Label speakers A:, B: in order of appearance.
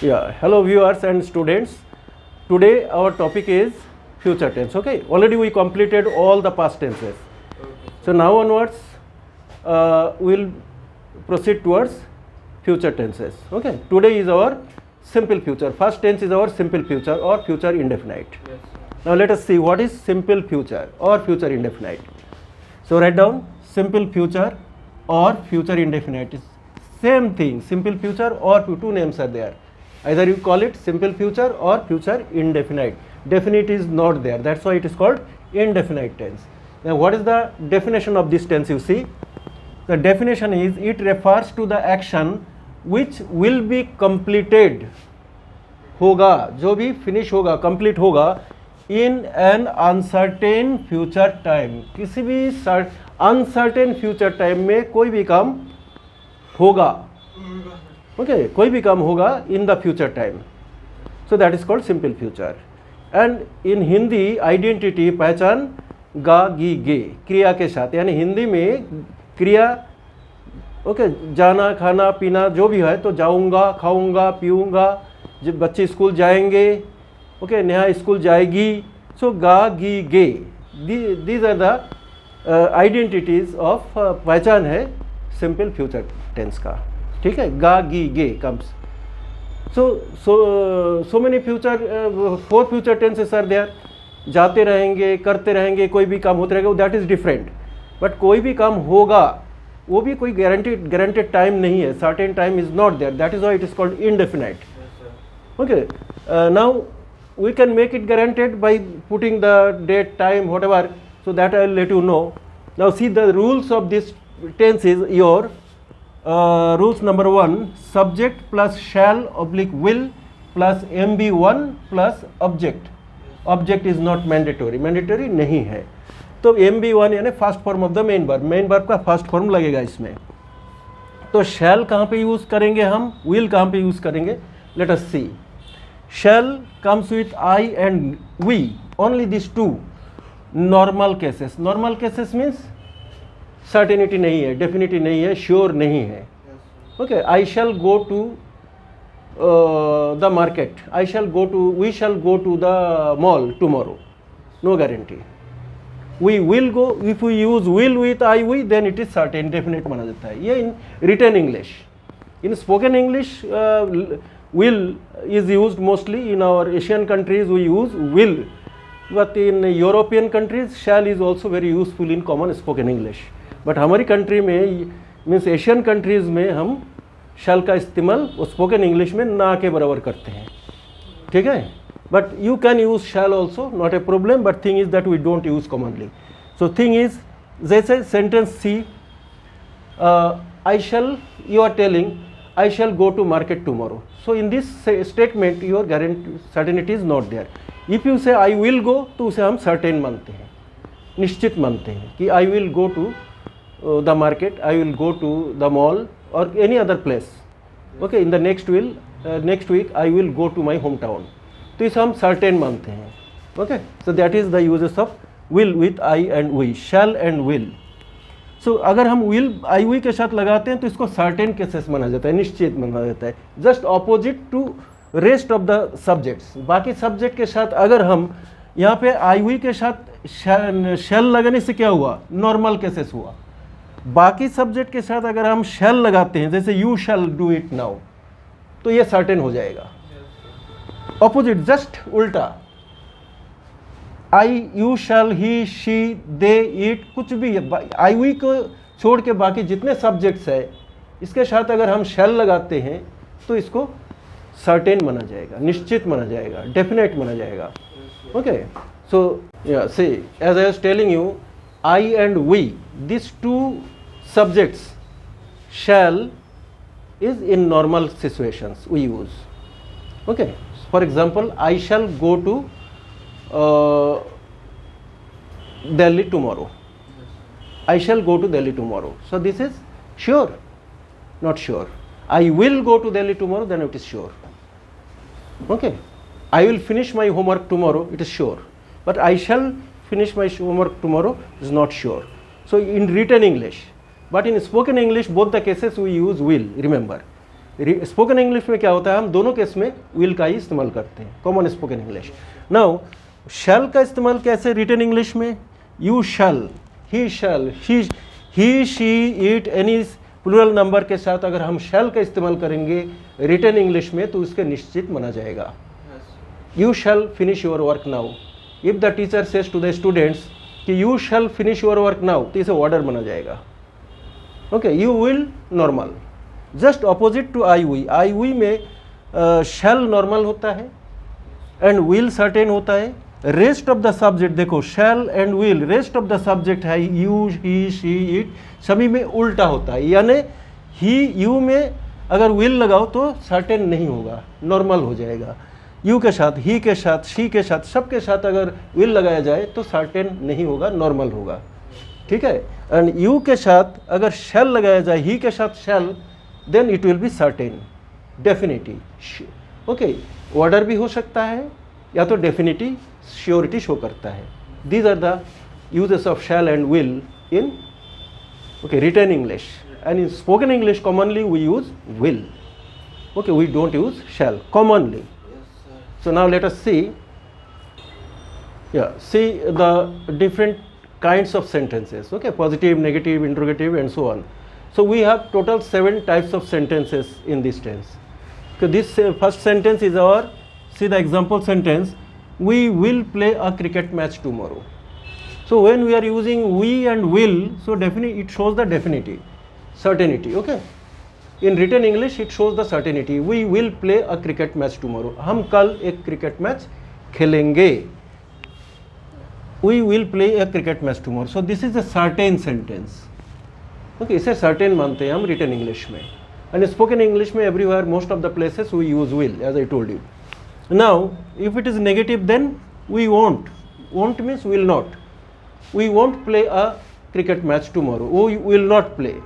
A: Yeah, hello viewers and students. Today our topic is future tense. Okay, already we completed all the past tenses. So now onwards we'll proceed towards future tenses. Okay, today is our simple future. First tense is our simple future or future indefinite.
B: Yes.
A: Now let us see what is simple future or future indefinite. So write down simple future or future indefinite. Is same thing. Simple future or two names are there. Either you call it simple future or future indefinite. Definite is not there. That's why it is called indefinite tense. Now what is the definition of this tense? You see, the definition is it refers to the action which will be completed. होगा, जो भी finish होगा, complete होगा in an uncertain future time. किसी भी uncertain future time में कोई भी काम होगा. Okay, कोई भी काम होगा in the future time. So that is called simple future. And in Hindi identity पहचान गा गी गे क्रिया के साथ, यानी हिंदी में क्रिया ओके जाना खाना पीना जो भी है तो जाऊंगा खाऊंगा पीऊंगा, जब बच्चे स्कूल जाएंगे ओके नेहा स्कूल जाएगी. सो गा गी गे these are the identities of पहचान है सिंपल फ्यूचर टेंस का. ठीक है, गा गी गे comes. So many future 4 future tenses are there. जाते रहेंगे करते रहेंगे कोई भी काम होते रहेगा, दैट इज डिफरेंट. बट कोई भी काम होगा वो भी कोई गारंटेड टाइम नहीं है. Certain time is not there. That is why it is called indefinite. Okay, now we can make it guaranteed by putting the date, time, whatever, so that I will let you know. Now see the rules of this tense is your rules number 1, subject plus shall oblique will plus MB1 plus object. Object is not mandatory, mandatory नहीं है. तो MB1 यानी first form of the main verb का first form लगेगा इसमें. तो shall कहाँ पे यूज़ करेंगे हम, will कहाँ पे यूज़ करेंगे. Let us see. Shall comes with I and we, only these two. Normal cases. Normal cases means certainty नहीं है, definity नहीं है, sure नहीं है. Okay, I shall go to the market. We shall go to the mall tomorrow. No guarantee. We will go. If we use will with I we, then it is certain, definite माना जाता है. ये in written English. In spoken English, will is used mostly. In our Asian countries we use will, but in European countries shall is also very useful in common spoken English. But हमारी country में means Asian countries में हम shall का इस्तेमाल spoken English में ना के बराबर करते हैं. ठीक है, but you can use shall also, not a problem, but thing is that we don't use commonly. So thing is, जैसे sentence C, I shall, you are telling I shall go to market tomorrow. So in this statement your guarantee certainty is not there. If you say I will go, तो उसे हम certain मानते हैं, निश्चित मानते हैं कि I will go to the market, I will go to the mall or any other place. Okay, in the next week I will go to my hometown. तो इसे हम certain मानते हैं. Okay, so that is the uses of will with I and we, shall and will. सो अगर हम will I we के साथ लगाते हैं तो इसको सर्टेन केसेस माना जाता है, निश्चित माना जाता है. Just opposite to rest of the subjects. बाकी सब्जेक्ट के साथ अगर हम यहाँ पे आई वी के साथ शैल लगाने से क्या हुआ, नॉर्मल केसेस हुआ. बाकी सब्जेक्ट के साथ अगर हम शैल लगाते हैं, जैसे you shall do it now, तो ये सर्टेन हो जाएगा. ऑपोजिट जस्ट उल्टा, I you shall he she they it, कुछ भी आई वी को छोड़ के बाकी जितने सब्जेक्ट्स है इसके साथ अगर हम शैल लगाते हैं तो इसको सर्टेन माना जाएगा, निश्चित माना जाएगा, डेफिनेट माना जाएगा. Okay, so yeah see as I was telling you, I and we, this two subjects shall is in normal situations we use. Okay, for example I shall go to Delhi tomorrow. I shall go to Delhi tomorrow. So this is sure, not sure. I will go to Delhi tomorrow, then it is sure. Okay. I will finish my homework tomorrow, it is sure. But I shall finish my homework tomorrow is not sure. So in written English, but in spoken English, both the cases we use will. Remember, spoken English में क्या होता है, हम दोनों case में will का ही इस्तेमाल करते हैं, common spoken English. Now shall का इस्तेमाल कैसे रिटन इंग्लिश में, you shall, he shall, he she it, any plural number के साथ अगर हम शैल का इस्तेमाल करेंगे रिटन इंग्लिश में तो उसके निश्चित माना जाएगा। You shall finish your work now, if the teacher says to the students कि you shall finish your work now, तो इसे ऑर्डर माना जाएगा। Okay, you will normal, just opposite to I we में शैल नॉर्मल होता है and will certain होता है। रेस्ट ऑफ द सब्जेक्ट देखो, shall and will, rest of the subject है यू, ही, शी, इट, सभी में उल्टा होता है, यानी ही यू में अगर विल लगाओ तो सर्टेन नहीं होगा, नॉर्मल हो जाएगा। यू के साथ, ही के साथ, शी के साथ, सबके साथ अगर विल लगाया जाए तो सर्टेन नहीं होगा, नॉर्मल होगा, ठीक है। एंड यू के साथ अगर शैल लगाया जाए, ही के साथ shall, then it will be certain, definite. Okay, order भी हो सकता है या तो डेफिनिटी, श्योरिटी शो करता है। These are the uses of shall and will in written English, and in spoken English commonly we use will. Okay, we don't use shall commonly. So now let us see the different kinds of sentences. Okay, positive, negative, interrogative, and so on. So we have total 7 types of sentences in this tense. Okay, this first sentence is our, see the example sentence, we will play a cricket match tomorrow. So when we are using we and will, so definitely it shows the definity, certainty. Okay, in written English it shows the certainty, we will play a cricket match tomorrow. हम कल एक cricket match खेलेंगे, we will play a cricket match tomorrow. So this is a certain sentence. Okay, इसे certain मानते हैं हम written English में, and spoken English में everywhere most of the places we use will, as I told you. Now if it is negative, then we won't. Won't means will not. We won't play a cricket match tomorrow. We will not play.